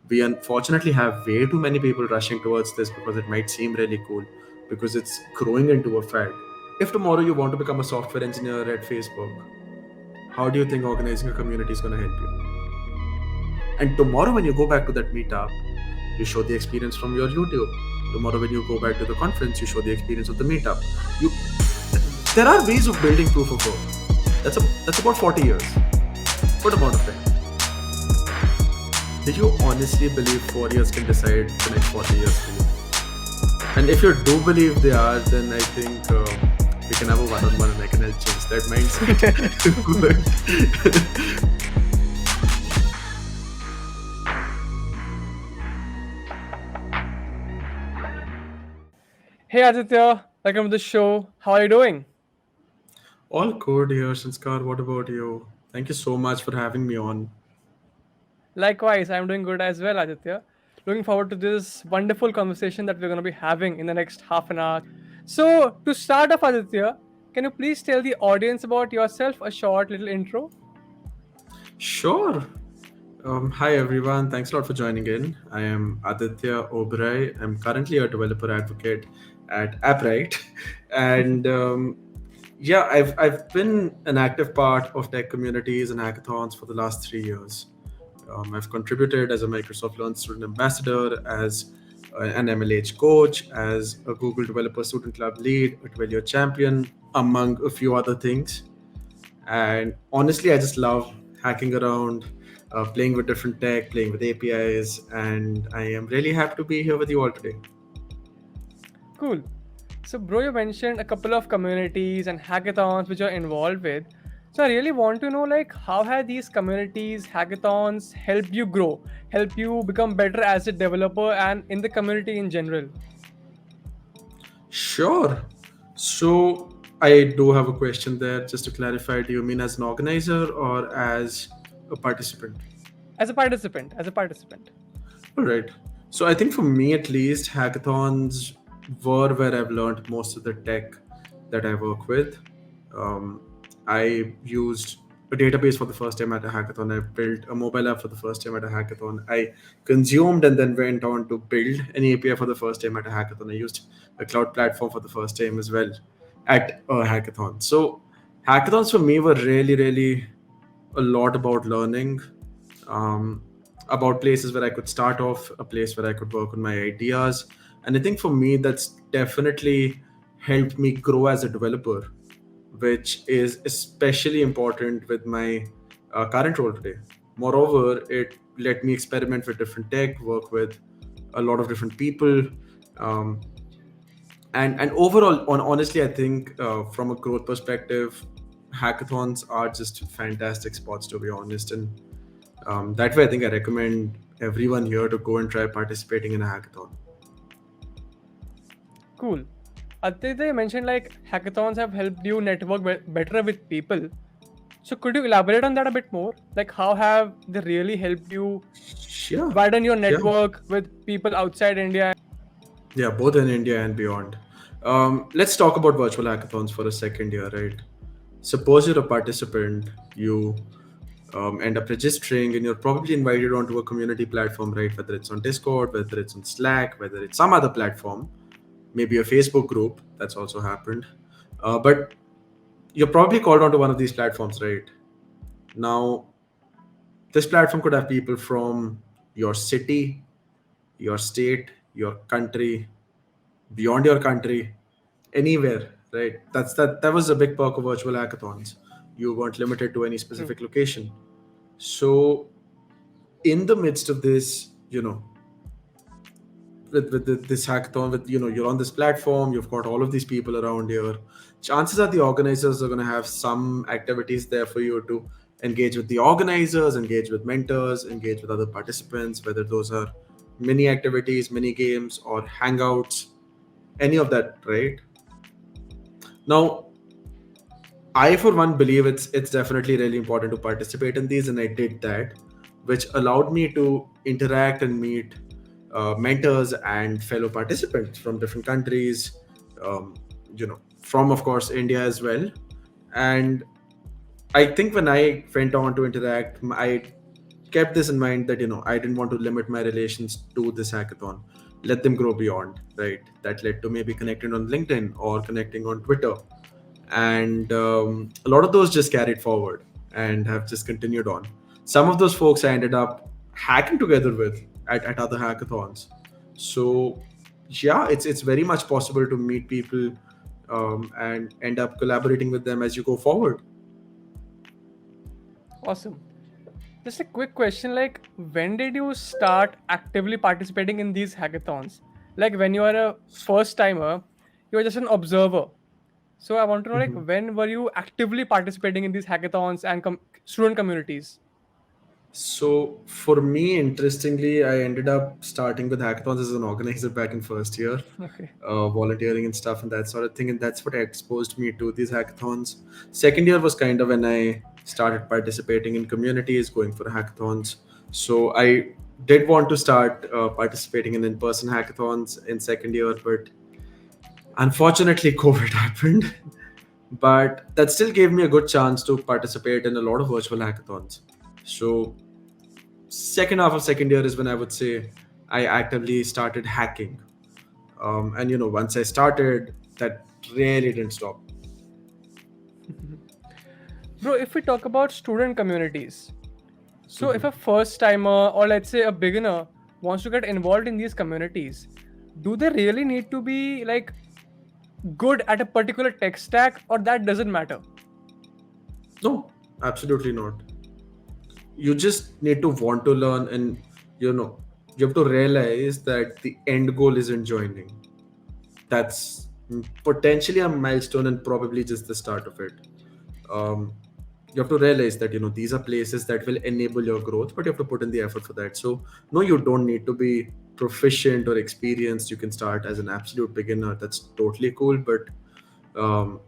We unfortunately have way too many people rushing towards this because it might seem really cool, because it's growing into a fad. If tomorrow you want to become a software engineer at Facebook, how do you think organizing a community is going to help you? And tomorrow, when you go back to that meetup, you show the experience from your YouTube. Tomorrow, when you go back to the conference, you show the experience of the meetup. You, there are ways of building proof of work. That's about 40 years. Good amount of time. Do you honestly believe 4 years can decide the next 40 years for you? And if you do believe they are, then I think we can have a one-on-one and I can help change that mindset. Hey Aditya, welcome to the show. How are you doing? All good here, Sanskar. What about you? Thank you so much for having me on. Likewise, I'm doing good as well, Aditya. Looking forward to this wonderful conversation that we're going to be having in the next half an hour. So, to start off, Aditya, can you please tell the audience about yourself a short little intro? Sure. Hi everyone. Thanks a lot for joining in. I am Aditya Oberai. I'm currently a developer advocate at Appright, and yeah, I've been an active part of tech communities and hackathons for the last 3 years. I've contributed as a Microsoft Learn student ambassador, as an MLH coach, as a Google Developer Student Club lead, a 12-year champion, among a few other things. And honestly, I just love hacking around, playing with different tech, playing with APIs, and I am really happy to be here with you all today. Cool. So, bro, you mentioned a couple of communities and hackathons which you're involved with. So, I really want to know, like, how have these communities, hackathons helped you grow, help you become better as a developer and in the community in general? Sure. So I do have a question there, just to clarify. Do you mean as an organizer or as a participant? As a participant. All right. So I think for me at least, hackathons were where I've learned most of the tech that I work with. Um, I used a database for the first time at a hackathon. I built a mobile app for the first time at a hackathon. I consumed and then went on to build an API for the first time at a hackathon. I used a cloud platform for the first time as well at a hackathon. So hackathons for me were really, really a lot about learning, um, about places where I could start off, a place where I could work on my ideas. And I think for me, that's definitely helped me grow as a developer, which is especially important with my current role today. Moreover, it let me experiment with different tech, work with a lot of different people. Um, and overall, honestly, I think from a growth perspective, hackathons are just fantastic spots, to be honest. And that way, I think I recommend everyone here to go and try participating in a hackathon. Cool. Aditya, you mentioned like hackathons have helped you network better with people. So could you elaborate on that a bit more? Like how have they really helped you Yeah, widen your yeah, network with people outside India? yeah, both in India and beyond. Let's talk about virtual hackathons for a second here, right? Suppose you're a participant, you end up registering, and you're probably invited onto a community platform, right? Whether it's on Discord, whether it's on Slack, whether it's some other platform, maybe a Facebook group. That's also happened. But you're probably called onto one of these platforms, right? Now, this platform could have people from your city, your state, your country, beyond your country, anywhere, right? That was a big perk of virtual hackathons. You weren't limited to any Hmm. specific location. So in the midst of this, with this hackathon, with you're on this platform, you've got all of these people around here. Chances are the organizers are going to have some activities there for you to engage with the organizers, engage with mentors, engage with other participants, whether those are mini activities, mini games, or hangouts, any of that, right? Now, I, for one, believe it's definitely really important to participate in these, and I did that, which allowed me to interact and meet mentors and fellow participants from different countries, from, of course, India as well. And I think when I went on to interact, I kept this in mind that I didn't want to limit my relations to this hackathon. Let them grow beyond, right? That led to maybe connecting on LinkedIn or connecting on Twitter, and a lot of those just carried forward and have just continued on. Some of those folks I ended up hacking together with at other hackathons. So yeah, it's very much possible to meet people and end up collaborating with them as you go forward. Awesome. Just a quick question, like when did you start actively participating in these hackathons? Like when you are a first timer, you are just an observer. So I want to know, like, when were you actively participating in these hackathons and student communities? So for me, interestingly, I ended up starting with hackathons as an organizer back in first year, Okay. volunteering and stuff and that sort of thing, and that's what exposed me to these hackathons. Second year was kind of when I started participating in communities, going for hackathons. So I did want to start participating in in-person hackathons in second year, but unfortunately, COVID happened. But that still gave me a good chance to participate in a lot of virtual hackathons. So second half of second year is when I would say I actively started hacking. And once I started, that really didn't stop. Bro, if we talk about student communities, so if a first timer or let's say a beginner wants to get involved in these communities, do they really need to be like good at a particular tech stack, or that doesn't matter? No, absolutely not. You just need to want to learn, and you know you have to realize that the end goal isn't joining. That's potentially a milestone and probably just the start of it. um, you have to realize that these are places that will enable your growth, but you have to put in the effort for that. So no, you don't need to be proficient or experienced. You can start as an absolute beginner. That's totally cool, but um,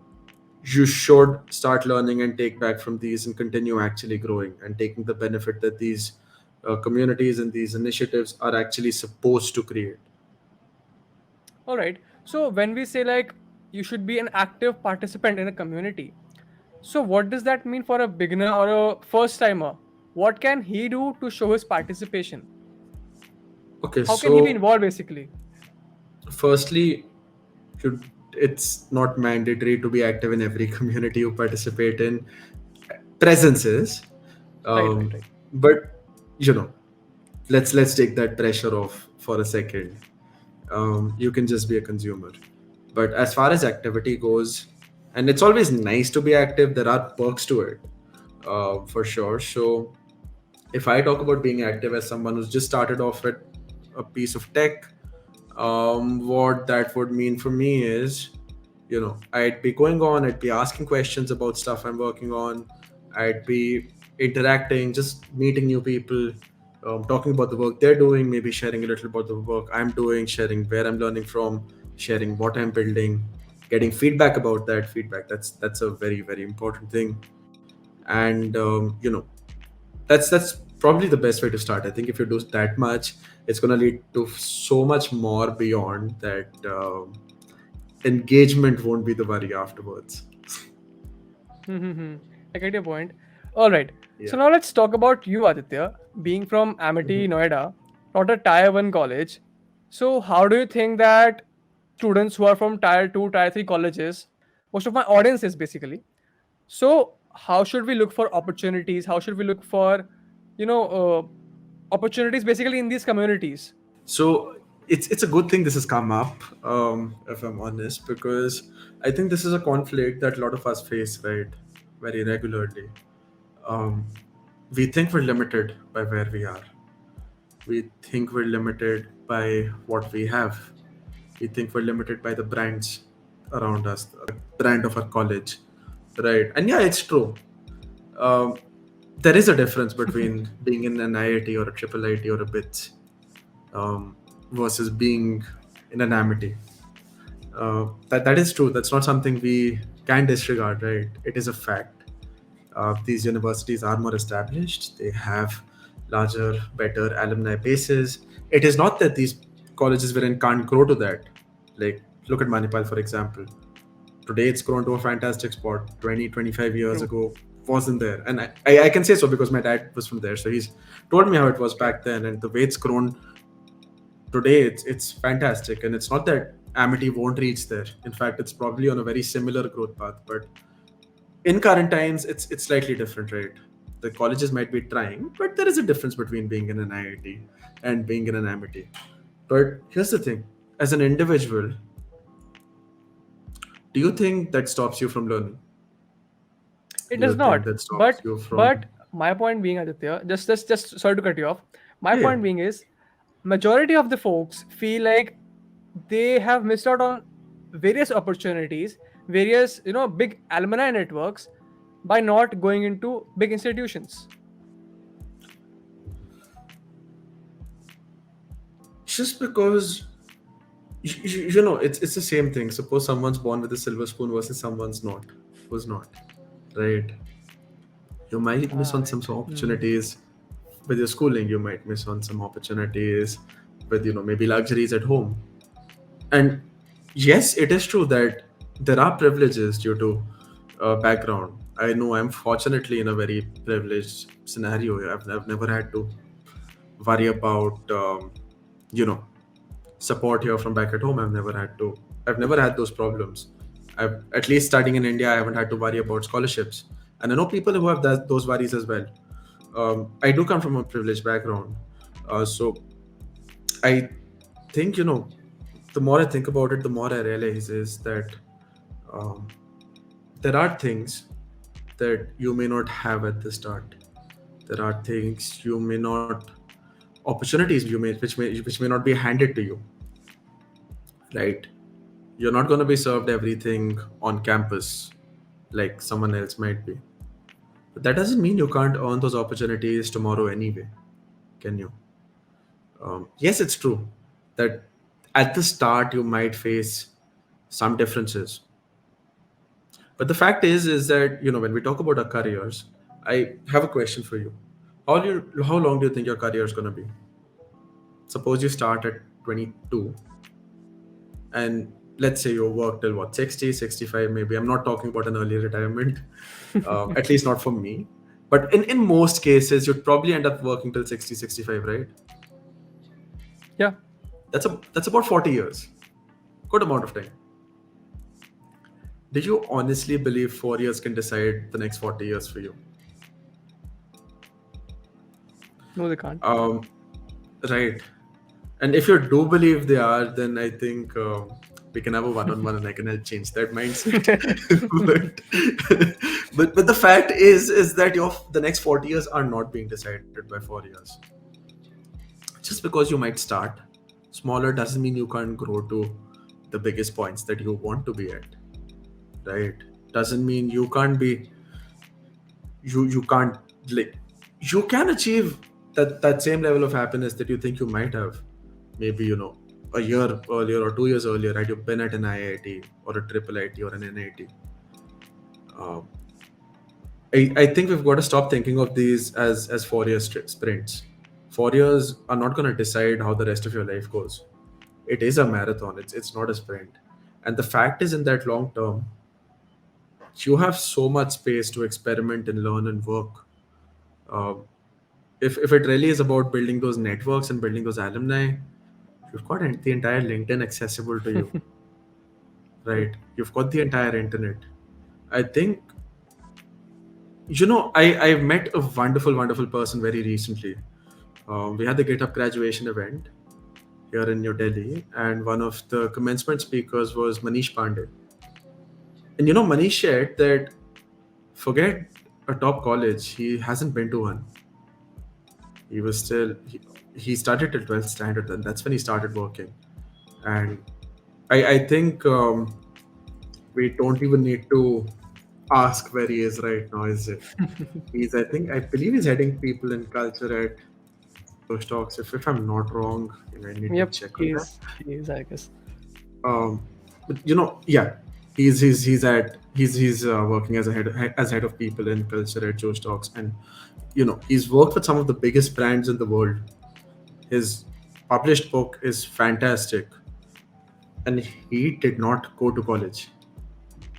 you should start learning and take back from these and continue actually growing and taking the benefit that these communities and these initiatives are actually supposed to create. All right. So when we say like you should be an active participant in a community, so what does that mean for a beginner or a first timer? What can he do to show his participation? Okay, How can he be so involved basically? firstly, you, it's not mandatory to be active in every community you participate in. Presence is, Right, right, um, right. but you know, let's take that pressure off for a second. You can just be a consumer. But as far as activity goes, and it's always nice to be active, there are perks to it, for sure. So if I talk about being active as someone who's just started off with a piece of tech, what that would mean for me is, I'd be going on, I'd be asking questions about stuff I'm working on, I'd be interacting, just meeting new people, talking about the work they're doing, maybe sharing a little about the work I'm doing, sharing where I'm learning from, sharing what I'm building, getting feedback about that feedback. That's a very, very important thing. And that's probably the best way to start. I think if you do that much, it's going to lead to so much more beyond that. Engagement won't be the worry afterwards. Hmm. I get your point. All right. So Yeah. now let's talk about you, Aditya, being from Amity, Noida, not a tier 1 college. So how do you think that students who are from tier 2, tier 3 colleges, most of my audience is basically, so how should we look for opportunities? How should we look for, you know, opportunities basically in these communities? So it's a good thing this has come up, if I'm honest, because I think this is a conflict that a lot of us face, right, very regularly. Um, we think we're limited by where we are. We think we're limited by what we have. We think we're limited by the brands around us, the brand of our college, right? And yeah, it's true. Um, there is a difference between being in an IIT or a triple IT or a BITS, versus being in an Amity. That is true. That's not something we can disregard, right? It is a fact. These universities are more established. They have larger, better alumni bases. It is not that these colleges wherein can't grow to that. Like, look at Manipal, for example. Today, it's grown to a fantastic spot. 20, 25 years True. ago, wasn't there. And I can say so because my dad was from there, so he's told me how it was Okay. back then, and the way it's grown today, it's fantastic. And it's not that Amity won't reach there. In fact, it's probably on a very similar growth path. But in current times, it's slightly different, right? The colleges might be trying, but there is a difference between being in an IIT and being in an Amity. But here's the thing: as an individual, do you think that stops you from learning? It Do you does think not. that stops But you from? but my point being, Aditya, just sorry to cut you off. My Yeah, point being is, majority of the folks feel like they have missed out on various opportunities, various big alumni networks by not going into big institutions. just because it's the same thing. Suppose someone's born with a silver spoon versus someone's not, who's not, right? You might miss Ah, on right. some Hmm. opportunities with your schooling. You might miss on some opportunities with maybe luxuries at home. And yes, it is true that there are privileges due to background. I know I'm fortunately in a very privileged scenario. I've never had to worry about you know support here from back at home. I've never had those problems. I've, at least studying in India, I haven't had to worry about scholarships. And I know people who have those worries as well. I do come from a privileged background. So I think, the more I think about it, the more I realize is that um, there are things that you may not have at the start. There are things you may not, opportunities which may not be handed to you, right? You're not going to be served everything on campus like someone else might be. But that doesn't mean you can't earn those opportunities tomorrow anyway, can you? Yes, it's true that at the start you might face some differences. But the fact is that when we talk about our careers, I have a question for you. How long do you think your career is going to be? Suppose you start at 22, and let's say you work till what, 60, 65 maybe. I'm not talking about an early retirement, at least not for me. But in most cases, you'd probably end up working till 60, 65, right? Yeah. That's about 40 years. Good amount of time. Did you honestly believe 4 years can decide the next 40 years for you? No, they can't. Um, right. And if you do believe they are, then I think we can have a one-on-one, and I can help change that mindset. but, but the fact is that the next 40 years are not being decided by 4 years. Just because you might start smaller doesn't mean you can't grow to the biggest points that you want to be at, right? Doesn't mean you can't, like, you can achieve that same level of happiness that you think you might have, maybe a year earlier or 2 years earlier, had you been at an IIT or a triple IT or an NIT. um, I think we've got to stop thinking of these as 4 year sprints. 4 years are not going to decide how the rest of your life goes. It is a marathon. It's not a sprint. And the fact is, in that long term, you have so much space to experiment and learn and work. Um, if it really is about building those networks and building those alumni, you've got the entire LinkedIn accessible to you, True. right? You've got the entire internet. I think I've met a wonderful person very recently. We had the GitHub graduation event here in New Delhi, and one of the commencement speakers was Manish Pandey. And Manish shared that, forget a top college, he hasn't been to one. He was still he started till 12th standard, and that's when he started working. And I think we don't even need to ask where he is right now, is it? I believe he's heading people in culture at those talks. If I'm not wrong, I need to Yep. check on that. He is, I guess. Um, but yeah, he's working as head of people in culture at Joe Stocks, and he's worked with some of the biggest brands in the world. His published book is fantastic, and he did not go to college.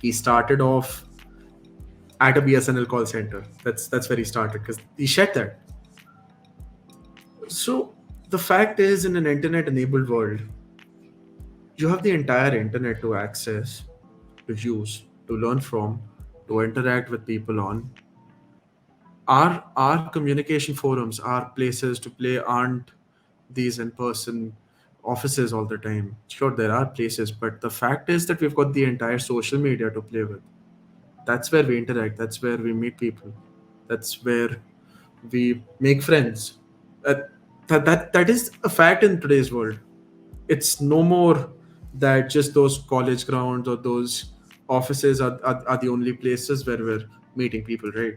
He started off at a BSNL call center. That's where he started because he shared that. So the fact is, in an internet-enabled world, you have the entire internet to access, to use, to learn from, to interact with people on. Our communication forums, our places to play aren't these in-person offices all the time. Sure, there are places, but the fact is that we've got the entire social media to play with. That's where we interact. That's where we meet people. That's where we make friends. Uh, that is a fact in today's world. It's no more that just those college grounds or those offices are the only places where we're meeting people, right?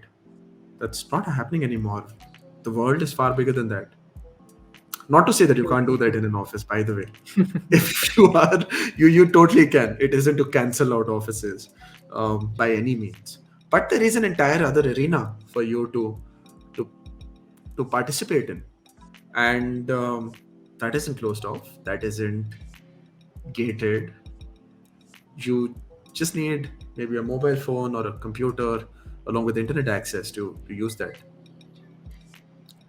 That's not happening anymore. The world is far bigger than that. Not to say that you can't do that in an office, by the way. If you are, you totally can. It isn't to cancel out offices by any means. But there is an entire other arena for you to to participate in, and that isn't closed off. That isn't gated. You just need maybe a mobile phone or a computer along with internet access to use that.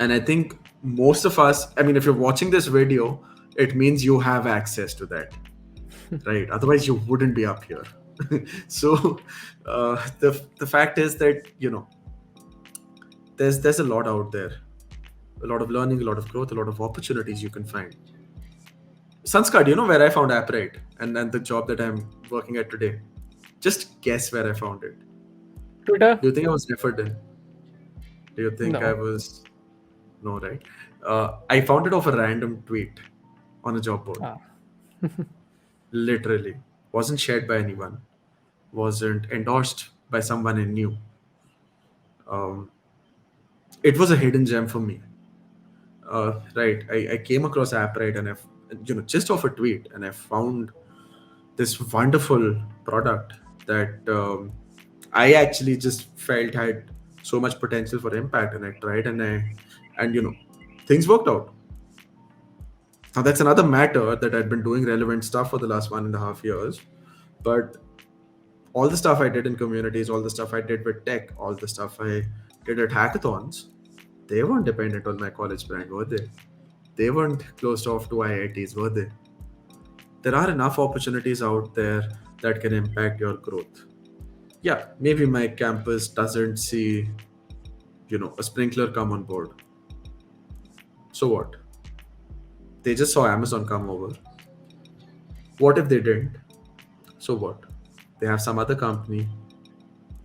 And I think most of us, I mean, if you're watching this video, it means you have access to that, right? Otherwise, you wouldn't be up here. So the fact is that there's a lot out there, a lot of learning, a lot of growth, a lot of opportunities you can find. Sanskar, do you know where I found Apprite and the job that I'm working at today? Just guess where I found it. Twitter? Do you think I was referred in? Do you think I No. was? No, right? I found it off a random tweet on a job board. Ah. Literally. Wasn't shared by anyone. Wasn't endorsed by someone I knew. Um, it was a hidden gem for me. Right. I came across Apprite and just off a tweet, and I found this wonderful product that I actually just felt had so much potential for impact, and I tried, and things worked out. Now that's another matter that I'd been doing relevant stuff for the last 1.5 years, but all the stuff I did in communities, all the stuff I did with tech, all the stuff I did at hackathons, they weren't dependent on my college brand, were they? They weren't closed off to IITs, were they? There are enough opportunities out there that can impact your growth. Yeah, maybe my campus doesn't see, a sprinkler come on board. So what? They just saw Amazon come over. What if they didn't? So what? They have some other company.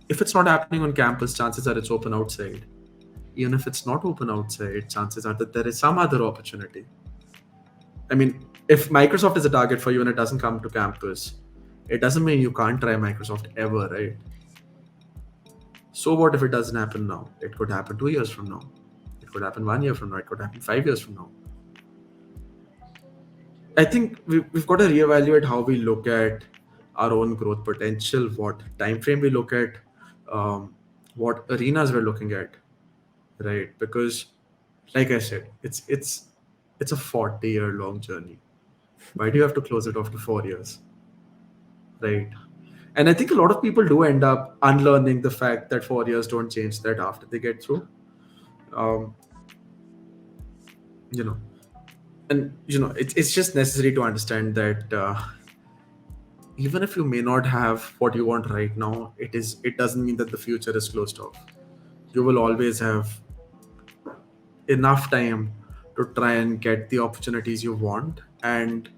If it's not happening on campus, chances are it's open outside. Even if it's not open outside, chances are that there is some other opportunity. I mean, if Microsoft is a target for you and it doesn't come to campus, it doesn't mean you can't try Microsoft ever, right? So what if it doesn't happen now? It could happen 2 years from now. It could happen 1 year from now. It could happen 5 years from now. I think we've got to reevaluate how we look at our own growth potential, what time frame we look at, what arenas we're looking at, right? Because, like I said, it's a 40-year-long journey. Why do you have to close it off to 4 years, right? And I think a lot of people do end up unlearning the fact that 4 years don't change that after they get through. Um, you know, it's just necessary to understand that even if you may not have what you want right now, it doesn't mean that the future is closed off. You will always have enough time to try and get the opportunities you want. And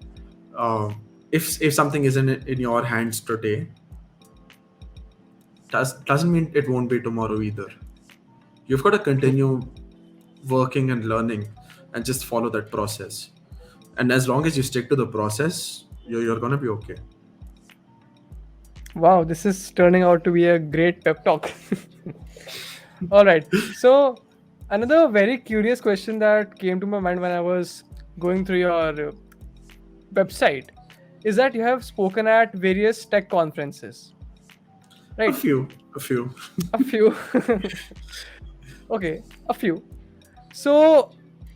if something isn't in your hands today, doesn't mean it won't be tomorrow either. You've got to continue working and learning and just follow that process. And as long as you stick to the process, you're gonna be okay. Wow, this is turning out to be a great pep talk. All right. So, another very curious question that came to my mind when I was going through your website is that you have spoken at various tech conferences, A right? few. A few. Okay, a few. So,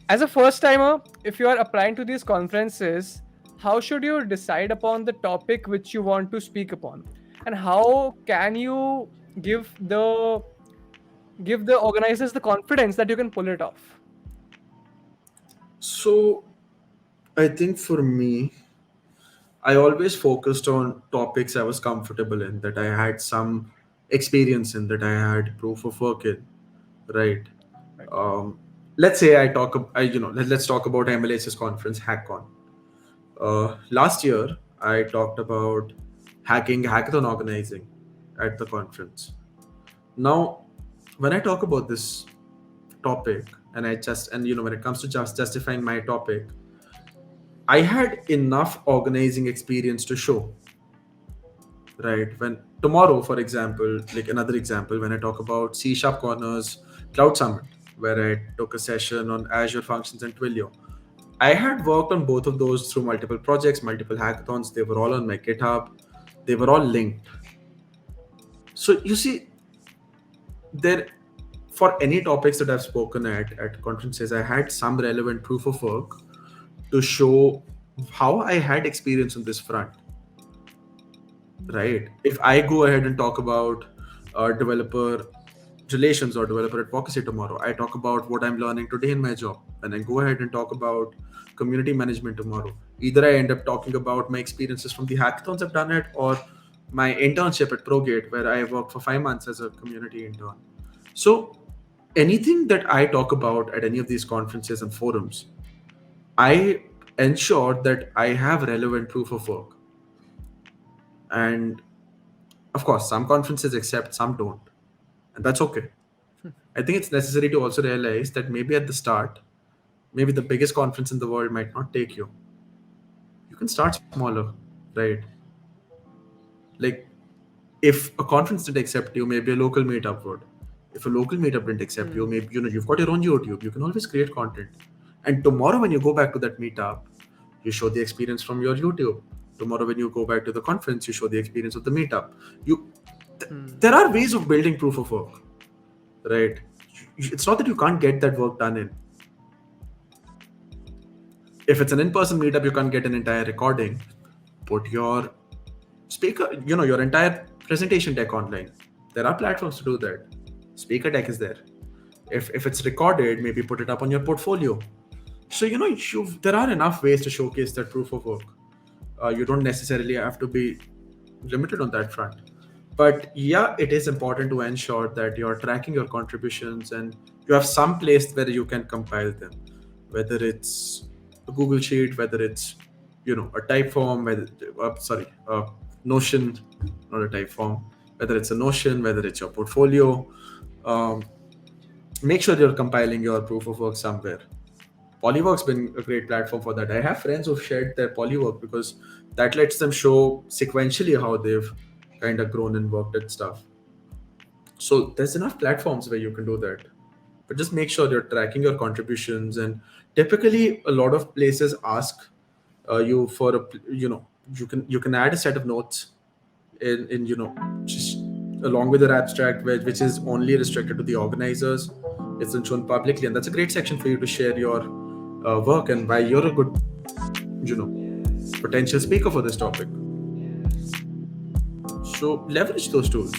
as a first timer, if you are applying to these conferences, how should you decide upon the topic which you want to speak upon? And how can you give the give the organizers the confidence that you can pull it off? So I think for me, I always focused on topics I was comfortable in, that I had some experience in, that I had proof of work in, right? Right. Um, let's say let's talk about MLH's conference, HackCon. Last year, I talked about hackathon organizing at the conference. Now, when I talk about this topic, when it comes to just justifying my topic, I had enough organizing experience to show, right? When tomorrow, for example, like another example, when I talk about C Sharp Corners Cloud Summit, where I took a session on Azure Functions and Twilio, I had worked on both of those through multiple projects, multiple hackathons. They were all on my GitHub. They were all linked. So you see, there for any topics that I've spoken at conferences, I had some relevant proof of work to show how I had experience on this front. Right? If I go ahead and talk about developer relations or developer advocacy tomorrow, I talk about what I'm learning today in my job, and I go ahead and talk about community management tomorrow, either I end up talking about my experiences from the hackathons I've done it, or my internship at ProGate, where I worked for 5 months as a community intern. So anything that I talk about at any of these conferences and forums, I ensure that I have relevant proof of work. And of course, some conferences accept, some don't. And that's okay. I think it's necessary to also realize that maybe at the start, maybe the biggest conference in the world might not take you. You can start smaller, right? Like, if a conference didn't accept you, maybe a local meetup would. If a local meetup didn't accept you, Hmm. maybe you've got your own YouTube. You can always create content. And tomorrow, when you go back to that meetup, you show the experience from your YouTube. Tomorrow, when you go back to the conference, you show the experience of the meetup. You, Hmm. there are ways of building proof of work, right? It's not that you can't get that work done in. If it's an in-person meetup, you can't get an entire recording. Put your speaker, your entire presentation deck online. There are platforms to do that. Speaker deck is there. If it's recorded, maybe put it up on your portfolio. So there are enough ways to showcase that proof of work. You don't necessarily have to be limited on that front. But yeah, it is important to ensure that you're tracking your contributions and you have some place where you can compile them, whether it's a Google Sheet, whether it's a type form, Notion, not a type form, whether it's a Notion, whether it's your portfolio. Um, Make sure you're compiling your proof of work somewhere. Polywork's been a great platform for that. I have friends who've shared their Polywork because that lets them show sequentially how they've kind of grown and worked at stuff. So there's enough platforms where you can do that. But just make sure you're tracking your contributions. And typically, a lot of places ask you for you can add a set of notes in just along with your abstract, which is only restricted to the organizers. It's not shown publicly, and that's a great section for you to share your work and why you're a good you know potential speaker for this topic. So leverage those tools.